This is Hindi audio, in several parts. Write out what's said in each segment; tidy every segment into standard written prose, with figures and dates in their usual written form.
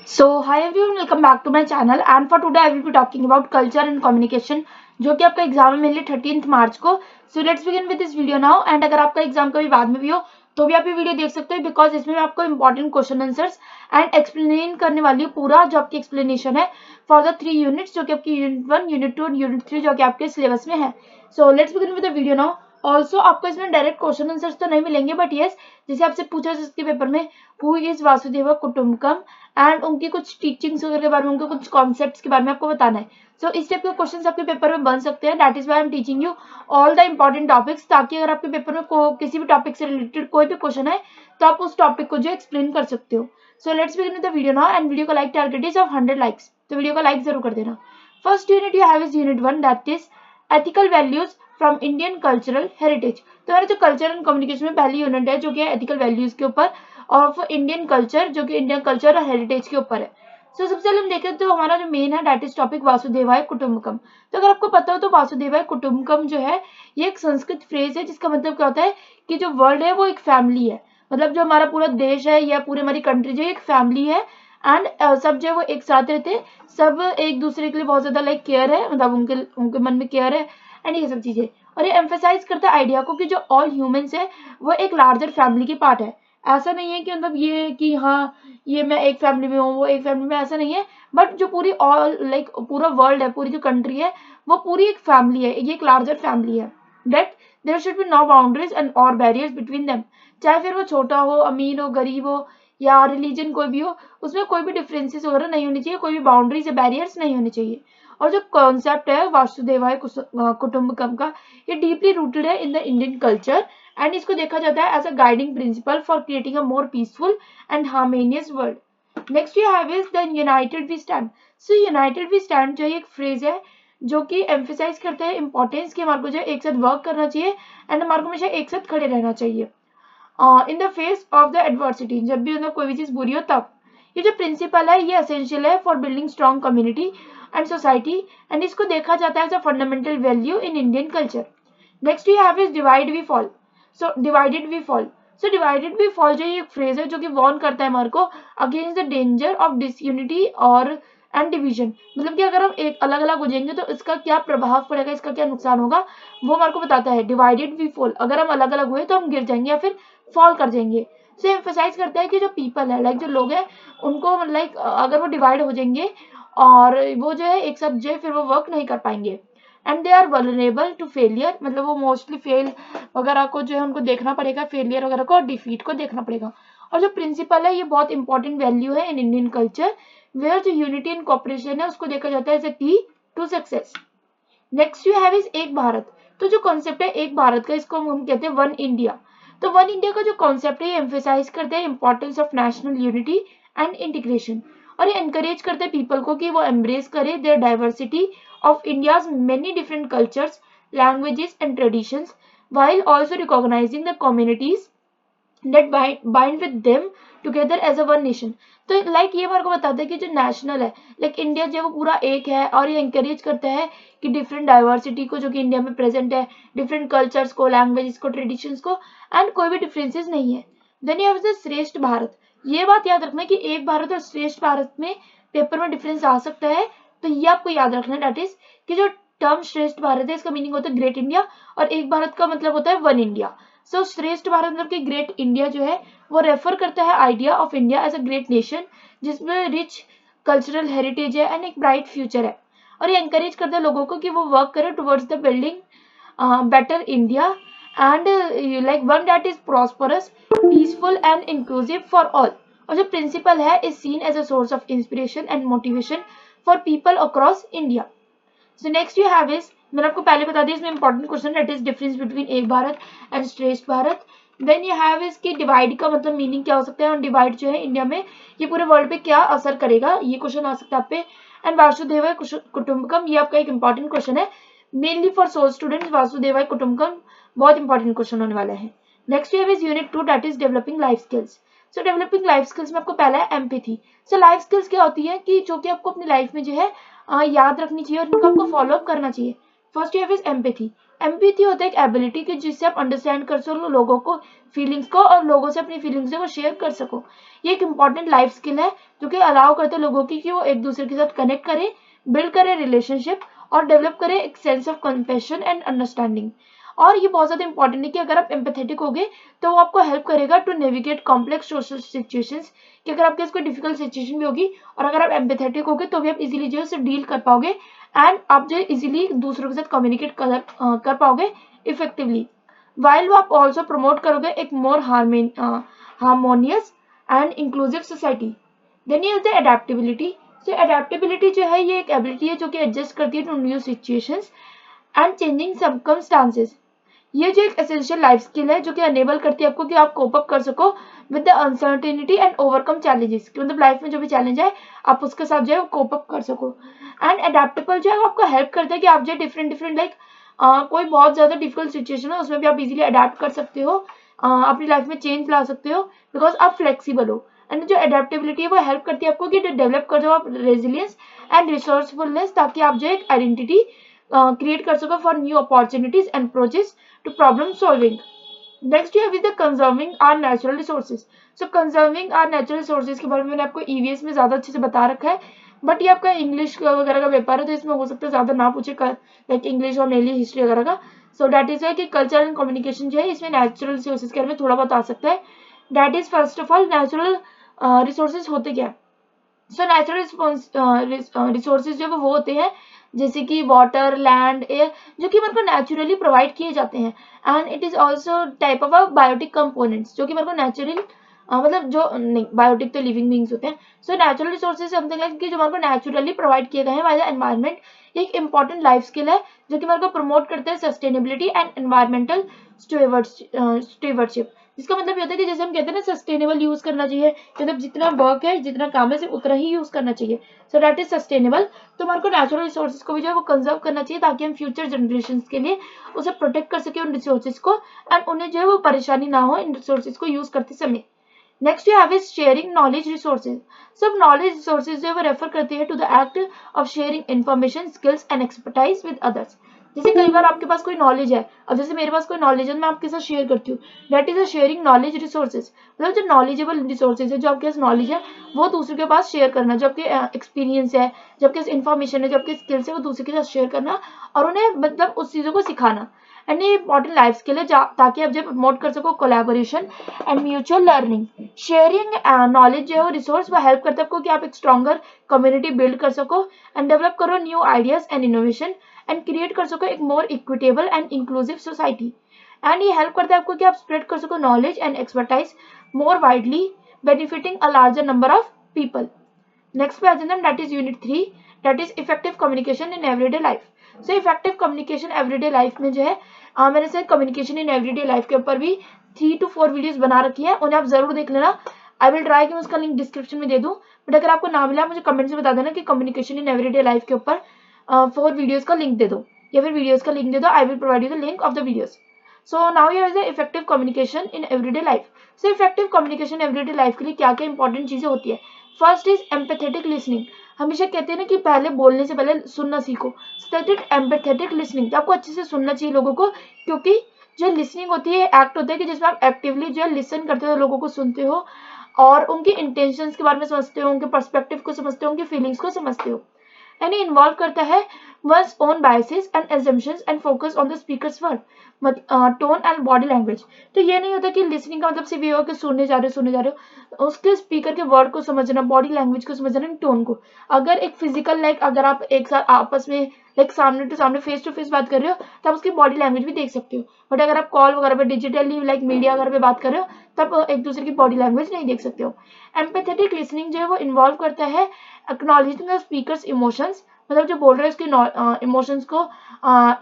So hi everyone, welcome back to my channel and for today I will be talking about culture and communication जो कि आपका एग्जाम है मेरे लिए 13 मार्च को. सो let's begin with this video now. And अगर आपका एग्जाम कभी बाद में भी हो तो भी आप ये वीडियो देख सकते हो बिकॉज इसमें मैं आपको important question answers and explain करने वाली हूँ पूरा जो आपकी एक्सप्लेनेशन है फॉर द 3 यूनिट्स जो कि आपकी यूनिट 1, यूनिट 2 और यूनिट 3 जो कि आपके सिलेबस में है. सो let's begin with the video now. Also आपको इसमें डायरेक्ट क्वेश्चन आंसर्स तो नहीं मिलेंगे बट येस जैसे आपसे पूछा इसके पेपर में हु इज वासुदेव कुटुंबकम एंड उनकी कुछ टीचिंग्स वगैरह के बारे में, उनके कुछ कॉन्सेप्ट्स के बारे में आपको बताना है. सो इस टाइप के क्वेश्चंस आपके पेपर में बन सकते हैं. That is why I am teaching you all the important topics, ताकि अगर आपके पेपर में किसी भी टॉपिक से रिलेटेड कोई भी क्वेश्चन है तो आप उस टॉपिक को जो एक्सप्लेन कर सकते हो. So let's begin with the video now. And video का like target is of 100 likes, तो वीडियो को लाइक जरूर कर देना. First unit you have is unit 1 that is ethical values from Indian cultural heritage. तो हमारा जो कल्चर एंड कम्युनिकेशन में पहली यूनिट है जो कि एथिकल वैल्यूज के ऊपर ऑफ इंडियन कल्चर, जो कि इंडियन कल्चर और हेरिटेज के ऊपर है. सो सबसे पहले हम देखें तो हमारा जो मेन है दैट इज टॉपिक वासुदेवाय कुटुंबकम. तो अगर आपको पता हो तो वासुदेवाय कुटुंबकम जो है ये एक संस्कृत फ्रेज है जिसका मतलब क्या होता है कि जो वर्ल्ड है वो एक फैमिली है. मतलब जो हमारा पूरा देश है या पूरी हमारी कंट्री जो एक फैमिली है एंड सब जो है वो एक साथ रहते हैं, सब एक दूसरे के लिए बहुत ज्यादा लाइक केयर है, मतलब उनके उनके मन में केयर है एंड ये सब चीजें. और ये एम्फेसाइज करता है आइडिया को कि जो ऑल ह्यूमंस है वो एक लार्जर फैमिली की पार्ट है. ऐसा नहीं है कि मतलब ये कि हाँ ये मैं एक फैमिली में हूँ वो एक फैमिली में, ऐसा नहीं है. बट जो पूरी ऑल लाइक पूरा वर्ल्ड है, पूरी जो कंट्री है वो पूरी एक फैमिली है, ये एक लार्जर फैमिली है. That there should be no boundaries and और बैरियर्स बिटवीन देम. चाहे फिर वो छोटा हो, अमीर हो, गरीब हो या रिलीजन कोई भी हो, उसमें कोई भी डिफरेंसेस वगैरह नहीं होनी चाहिए, कोई भी बाउंड्रीज या बैरियर्स नहीं होने चाहिए. और जो कॉन्सेप्ट है वासुदेवाय कुटुंबकम का, ये डीपली रूटेड है in the Indian culture and इसको देखा जाता है as a guiding principle for creating a more peaceful and harmonious world. Next you have is the united we stand. So united we stand जो एक फ्रेज है जो कि एम्फेसाइज करता है इंपॉर्टेंस कि हमारे को जो है एक साथ वर्क करना चाहिए एंड हमारे को हमेशा एक साथ खड़े रहना चाहिए in the face of the adversity. जब भी मतलब कोई भी चीज बुरी हो तब ये जो प्रिंसिपल है ये एसेंशियल है for building strong community and society and इसको देखा जाता है as a fundamental value in Indian culture. Next you have is divide we fall. So divided we fall. So divided we fall जो ये फ्रेज है जो कि वॉर्न करता है हमारे को against the danger of disunity और एंड डिवीजन. मतलब कि अगर हम एक अलग अलग हो जाएंगे तो इसका क्या प्रभाव पड़ेगा, इसका क्या नुकसान होगा, वो हमारे को बताता है. डिवाइडेड वी फॉल, अगर हम अलग अलग हुए तो हम गिर जाएंगे या फिर फॉल कर जाएंगे. सो एम्फेसाइज करता है कि जो पीपल है लाइक जो लोग हैं उनको लाइक अगर वो डिवाइड हो जाएंगे और वो जो है एक साथ जो है फिर वो वर्क नहीं कर पाएंगे and they are vulnerable to failure. मतलब वो मोस्टली फेल वगैरह को जो है उनको देखना पड़ेगा, फेलियर वगैरह को और डिफीट को देखना पड़ेगा. और जो प्रिंसिपल है ये बहुत इंपॉर्टेंट वैल्यू है इन इंडियन कल्चर वेयर जो यूनिटी एंड कॉपरेशन है उसको देखा जाता है as a key to success. Next you have is Ek Bharat. तो जो कॉन्सेप्ट है एक भारत का इसको हम कहते हैं वन इंडिया. तो वन इंडिया का जो कॉन्सेप्ट है ये एम्फेसाइज करते हैं importance of national unity and integration. और ये एनकरेज करते हैं पीपल को कि वो एम्ब्रेस करे their diversity of India's many different cultures, languages and traditions while also recognizing the communities that bind with them together as a one nation. तो लाइक ये हमारे को बताता है कि जो नेशनल है लाइक इंडिया जो है वो पूरा एक है और ये इंकरेज करता है कि डिफरेंट डाइवर्सिटी को जो कि इंडिया में प्रेजेंट है, डिफरेंट कल्चर्स को, लैंग्वेजेस को, ट्रेडिशंस को एंड कोई भी डिफरेंसेस नहीं है. देन यू हैव द श्रेष्ठ भारत. ये बात याद रखना कि एक भारत और श्रेष्ठ भारत में पेपर में डिफरेंस आ सकता है, तो ये आपको याद रखना है. दैट इज कि जो टर्म श्रेष्ठ भारत है इसका मीनिंग होता है ग्रेट इंडिया और एक भारत का मतलब होता है वन इंडिया. सो श्रेष्ठ भारत मतलब कि ग्रेट इंडिया जो है वो रेफर करता है idea of India as a great nation जिसमें रिच कल्चरल हेरिटेज है एंड एक ब्राइट फ्यूचर है. और ये एनकरेज करता है लोगों को कि वो वर्क करें towards the building better India and like one that is prosperous, peaceful and inclusive for all. और जो प्रिंसिपल है is seen as a source of inspiration and motivation for people across India. So next you have is, मैंने आपको पहले बता दिया इसमें important question that is difference between Ek Bharat and Shreshtha Bharat. Then you have is कि डिवाइड का मतलब मीनिंग क्या हो सकता है और डिवाइड जो है इंडिया में ये पूरे वर्ल्ड पे क्या असर करेगा, ये क्वेश्चन आ सकता है आप पे. एंड वासुदेवाय कुटुंबकम ये आपका एक इंपॉर्टेंट क्वेश्चन है मेनली फॉर सोल स्टूडेंट्स. वासुदेवाय कुटुंबकम बहुत इंपॉर्टेंट क्वेश्चन होने वाला है. Next you have is unit 2 that is developing life skills. So developing life skills में आपको पहला है एम्पैथी. सो लाइफ स्किल्स क्या होती है कि जो कि आपको अपनी लाइफ में जो है याद रखनी चाहिए और इनको आपको फॉलो अप करना चाहिए. First you have is empathy. Empathy होता है एक एबिलिटी कि जिससे आप अंडरस्टैंड कर सको लोगों को, फीलिंग्स को, और लोगों से अपनी फीलिंग्स को शेयर कर सको। ये एक इंपॉर्टेंट लाइफ स्किल है जो कि अलाउ करते हैं लोगों की कि वो एक दूसरे के साथ कनेक्ट करें, बिल्ड करें रिलेशनशिप और डेवलप करें एक sense of compassion and understanding. और ये बहुत ज़्यादा इंपॉर्टेंट है कि अगर आप एम्पैथेटिक होगे तो वो आपको हेल्प करेगा to navigate complex social situations, कि अगर आपके पास कोई डिफिकल्ट सिचुएशन भी होगी और अगर आप एम्पैथेटिक होगे तो भी आप इजीली जो है उससे डील कर पाओगे एंड आप जो इजीली दूसरों के साथ कम्युनिकेट कर पाओगे इफेक्टिवली, वाइल आप ऑल्सो प्रमोट करोगे एक more harmonious and inclusive society. Then ये होता है अडेप्टेबिलिटी। सो अडेप्टेबिलिटी जो है ये एक एबिलिटी है जो कि एडजस्ट करती है to new situations and changing circumstances. ये जो एक एसेंशियल लाइफ स्किल है जो कि अनेबल करती है आपको कि आप कोप अप कर सको with the uncertainty and overcome challenges, कि मतलब लाइफ में जो भी चैलेंज है आप उसके साथ जो है कोप अप कर सको। एंड अडेप्टेबल जो है वो आपको हेल्प करता है कि आप जो डिफरेंट डिफरेंट लाइक कोई बहुत ज़्यादा डिफिकल्ट सिचुएशन है उसमें भी आप इजीली अडेप्ट कर सकते हो, अपनी लाइफ में चेंज ला सकते हो बिकॉज आप फ्लेक्सिबल हो। एंड जो अडेप्टेबिलिटी है वो हेल्प करती है आपको कि डेवलप कर दो आप रेजिलियंस एंड रिसोर्सफुलनेस, ताकि आप जो एक आइडेंटिटी क्रिएट कर सको for new opportunities and projects to problem solving. Next है with the conserving our natural resources. So conserving our natural resources के बारे में मैंने आपको ईवीएस में ज़्यादा अच्छे से बता रखा है, बट ये आपका इंग्लिश वगैरह का पेपर है तो इसमें हो सकता है ज़्यादा ना पूछे लाइक इंग्लिश और मेनली हिस्ट्री वगैरह का। सो डैट इज है कि कल्चर एंड कम्युनिकेशन जो है इसमें नेचुरल रिसोर्सेज के बारे में थोड़ा बहुत आ सकता है। That is first of all natural resources होते क्या है। सो नेचुरल रिसोर्सेज जो वो होते हैं जैसे कि वाटर, लैंड, एयर, जो कि मेरे को नेचुरली प्रोवाइड किए जाते हैं। And it is also type of abiotic components जो कि मेरे को नेचुरल मतलब जो नहीं, बायोटिक तो लिविंग बींग्स होते हैं। So natural resources something like कि जो मेरे को नेचुरली प्रोवाइड किए गए हैं बाय द एनवायरमेंट। एक इंपॉर्टेंट लाइफ स्किल है जो कि मेरे को प्रमोट करते हैं सस्टेनेबिलिटी एंड एनवायरमेंटल स्टेवर्डशिप, जिसका मतलब ये होता है कि जैसे हम कहते हैं ना सस्टेनेबल यूज करना चाहिए, मतलब जितना वर्क है जितना काम है सिर्फ उतना ही यूज करना चाहिए। So that is sustainable. तो हमारे को नेचुरल रिसोर्सेज को भी जो है वो कंजर्व करना चाहिए ताकि हम फ्यूचर जनरेशन के लिए उसे प्रोटेक्ट कर सके उन रिसोर्सेज को, एंड उन्हें जो है वो परेशानी ना हो इन रिसोर्सेज को यूज करते समय। Next you have is sharing knowledge resources. सब नॉलेज रिसोर्सेज जो है वो रेफर करते हैं to the act of sharing information, skills and expertise with others. जैसे कई बार आपके पास कोई नॉलेज है, अब जैसे मेरे पास कोई नॉलेज है मैं आपके साथ शेयर करती हूँ, that is a sharing knowledge resources. मतलब जो नॉलेजेबल रिसोर्सेज है, जो आपके पास नॉलेज है वो दूसरे के पास शेयर करना, जो आपके एक्सपीरियंस है, जो आपके इन्फॉर्मेशन है, जो आपके स्किल्स है वो दूसरे के साथ शेयर करना और उन्हें मतलब उस चीज़ों को सिखाना। एंड ये इंपॉर्टेंट लाइफ स्किल है ताकि आप जब प्रमोट कर सको collaboration and mutual learning. Sharing knowledge जो है वो रिसोर्स वो हेल्प करता है आपको कि आप एक स्ट्रॉन्गर कम्युनिटी बिल्ड कर सको एंड डेवलप करो new ideas and innovation and create कर सको एक मोर equitable and inclusive society. And ये हेल्प करता है आपको कि आप स्प्रेड कर सको knowledge and expertise more widely, benefiting a larger number of people. Next पे आ जाते हैं that is unit 3, that is effective communication in everyday life. So effective communication everyday life में जो है मैंने sir communication in everyday life के ऊपर भी 3 to 4 वीडियोस बना रखी है, उन्हें आप जरूर देख लेना। आई विल ट्राई कि मैं उसका लिंक डिस्क्रिप्शन में दे दूं, बट अगर आपको ना मिला मुझे कमेंट से बता देना कि कम्युनिकेशन इन एवरीडे लाइफ के ऊपर 4 वीडियोस का लिंक दे दो या फिर वीडियोस का लिंक दे दो। I will provide you the link of the videos. So now here is the effective communication in everyday life. So effective communication everyday life के लिए क्या क्या इंपॉर्टेंट चीजें होती है। First is empathetic listening. हमेशा कहते हैं ना कि पहले बोलने से पहले सुनना सीखो। एम्पैथेटिक लिसनिंग, तो आपको अच्छे से सुनना चाहिए लोगों को, क्योंकि जो लिसनिंग होती है एक्ट होता है कि जिसमें आप एक्टिवली जो है लिसन करते हो, लोगों को सुनते हो और उनके इंटेंशंस के बारे में समझते हो, उनके पर्सपेक्टिव को समझते हो, उनकी फीलिंग्स को समझते हो। एंड ये इन्वॉल्व करता है one's own biases and assumptions and focus on the speaker's word, tone and body language. तो ये नहीं होता कि लिसनिंग का मतलब सिर्फ ये हो कि सुनने जा रहे हो, उसके स्पीकर के वर्ड को समझना, बॉडी लैंग्वेज को समझना, टोन को। अगर एक फिजिकल लाइक अगर आप एक साथ आपस में लाइक सामने टू फेस बात कर रहे हो तब उसकी बॉडी लैंग्वेज भी देख सकते हो, बट अगर आप कॉल वगैरह पे डिजिटली लाइक मीडिया वगैरह पे बात कर रहे हो तब एक दूसरे की बॉडी लैंग्वेज नहीं देख सकते हो। एम्पैथेटिक लिसनिंग जो है वो इन्वॉल्व करता है एक्नॉलेजिंग द स्पीकर्स इमोशंस, मतलब जो बोल रहे हैं उसके इमोशंस को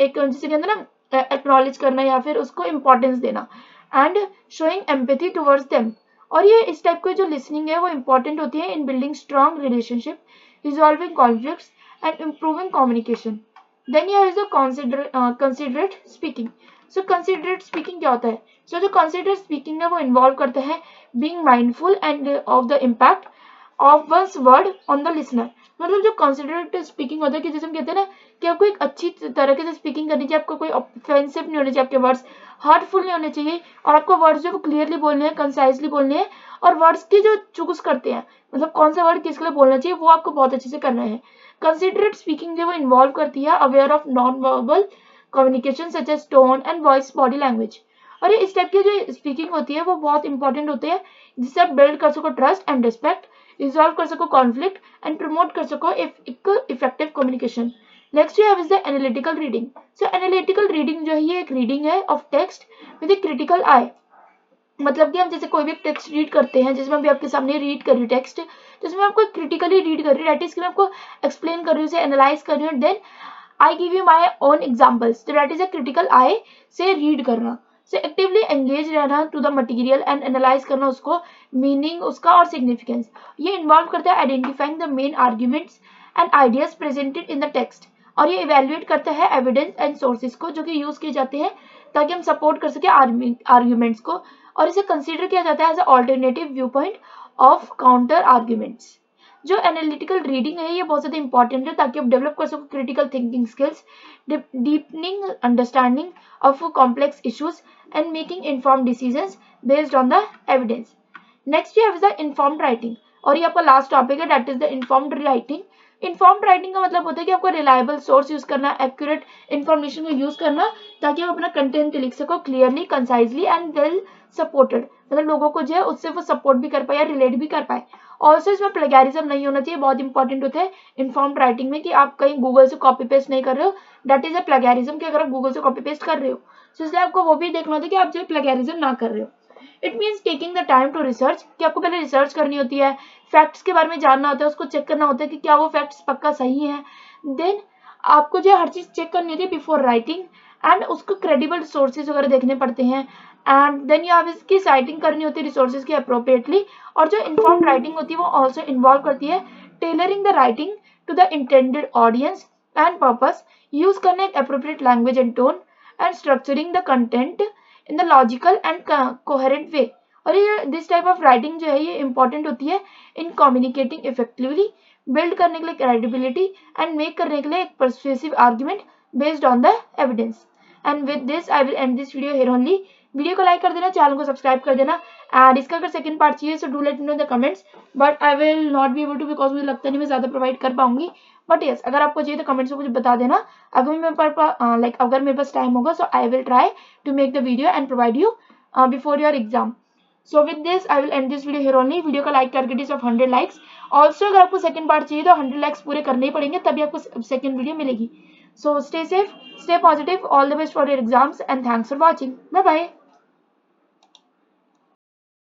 एक जिसे कहते हैं ना एक्नॉलेज करना या फिर उसको इम्पोर्टेंस देना, and showing empathy towards them. और ये इस टाइप की जो लिसनिंग है वो इंपॉर्टेंट होती है in building strong relationship, resolving conflicts and improving communication. Then here is the considerate speaking. So considerate speaking क्या होता है। सो जो कंसिडरेट स्पीकिंग है वो इन्वॉल्व करता है being mindful and of the impact of one's word on the listener. मतलब जो कंसिडरेट स्पीकिंग होता है कि जैसे हम कहते हैं ना कि आपको एक अच्छी तरीके से स्पीकिंग करनी चाहिए, आपको कोई ऑफेंसिव नहीं होने चाहिए, आपके वर्ड्स हार्टफुल नहीं होने चाहिए, और आपको वर्ड्स जो वो क्लियरली बोलने हैं, कंसाइजली बोलने हैं, और वर्ड्स की जो चूज करते हैं मतलब कौन सा वर्ड किसके लिए बोलना चाहिए वो आपको बहुत अच्छे से करना है। कंसिडरेट स्पीकिंग जो वो इन्वॉल्व करती है aware of non verbal communication such as tone and voice body language. और ये इस टाइप की जो स्पीकिंग होती है वो बहुत इंपॉर्टेंट होती है, जिससे आप बिल्ड कर सको ट्रस्ट एंड रिस्पेक्ट, रिजॉल्व कर सको कॉन्फ्लिक्ट एंड प्रमोट कर सको effective communication. Next you have is the analytical reading. So analytical reading जो है ये एक रीडिंग है of text with a critical eye. मतलब कि हम जैसे कोई भी टेक्स्ट रीड करते हैं, जिसमें अभी आपके सामने रीड कर रही हूँ टेक्स्ट, तो इसमें आपको क्रिटिकली रीड कर रही हूँ, दैट इज कि मैं आपको एक्सप्लेन कर रही हूँ, उसे एनालाइज कर रही हूँ, then I give you my own examples, तो that is a critical I say read करना। से एक्टिवली एंगेज रहना to the material and analyse करना उसको, मीनिंग उसका और सिग्निफिकेंस। ये इन्वॉल्व करता है identifying the main arguments and ideas presented in the text, और ये इवेल्युएट करता है एविडेंस एंड सोर्सेज को जो कि यूज किए जाते हैं ताकि हम सपोर्ट कर सके आर्ग्यूमेंट्स को, और इसे कंसीडर किया जाता है as alternative view point of counter arguments. जो एनालिटिकल रीडिंग है ये बहुत ज़्यादा इंपॉर्टेंट है ताकि आप डेवलप कर सको critical thinking skills, deepening understanding of complex issues and making informed decisions based on the evidence. Next you have the informed writing, और ये आपका लास्ट टॉपिक है, that is the informed writing. Informed writing का मतलब होता है कि आपको रिलायबल सोर्स यूज करना, एक्यूरेट इन्फॉर्मेशन को यूज करना ताकि आप अपना कंटेंट लिख सको clearly, concisely and well supported, मतलब लोगों को जो है उससे वो सपोर्ट भी कर पाए या रिलेट भी कर पाए। ऑल्सो इसमें प्लेगैरिज्म नहीं होना चाहिए, बहुत इंपॉर्टेंट होता है इन्फॉर्म्ड राइटिंग में कि आप कहीं गूगल से कॉपी पेस्ट नहीं कर रहे हो, दैट इज अ प्लेगैरिज्म कि अगर आप गूगल से कॉपी पेस्ट कर रहे हो, तो इसलिए आपको वो भी देखना होता है कि आप जो प्लेगैरिज्म ना कर रहे हो। It means taking the time to research, कि आपको पहले रिसर्च करनी होती है, फैक्ट्स के बारे में जानना होता है, उसको चेक करना होता है कि क्या वो फैक्ट्स पक्का सही है, देन आपको जो हर चीज चेक करनी होती है बिफोर राइटिंग, एंड उसको क्रेडिबल सोर्सेज वगैरह देखने पड़ते हैं, एंड देन यू हैव इसकी साइटिंग करनी होती है रिसोर्सेज की अप्रोप्रिएटली। और जो इन्फॉर्म्ड राइटिंग होती है वो ऑल्सो इन्वॉल्व करती है tailoring the writing to the intended audience and purpose, use करना एक appropriate language and tone, and structuring the content in the logical and coherent way. और ये दिस टाइप ऑफ राइटिंग जो है ये इंपॉर्टेंट होती है इन कम्युनिकेटिंग इफेक्टिवली, बिल्ड करने के लिए क्रेडिबिलिटी एंड मेक करने के लिए एक persuasive argument based on the evidence. And with this I will end this video here only. Video को लाइक कर देना, चैनल को सब्सक्राइब कर देना, एंड इसका अगर सेकंड पार्ट चाहिए so do let me know in the comments, but I will not be able to, because मुझे लगता नहीं मैं ज़्यादा प्रोवाइड कर पाऊंगी, बट यस अगर आपको चाहिए तो कमेंट्स में मुझे बता देना। अगर मेरे पास टाइम होगा so I will try to make the video and provide you before your exam. So with this I will end this video here only. Video का like target is of 100 likes. Also अगर आपको सेकंड पार्ट चाहिए तो 100 लाइक्स पूरे करने ही पड़ेंगे तभी आपको सेकंड वीडियो मिलेगी। So stay safe, stay positive, all the best for your exams, and thanks for watching. Bye bye.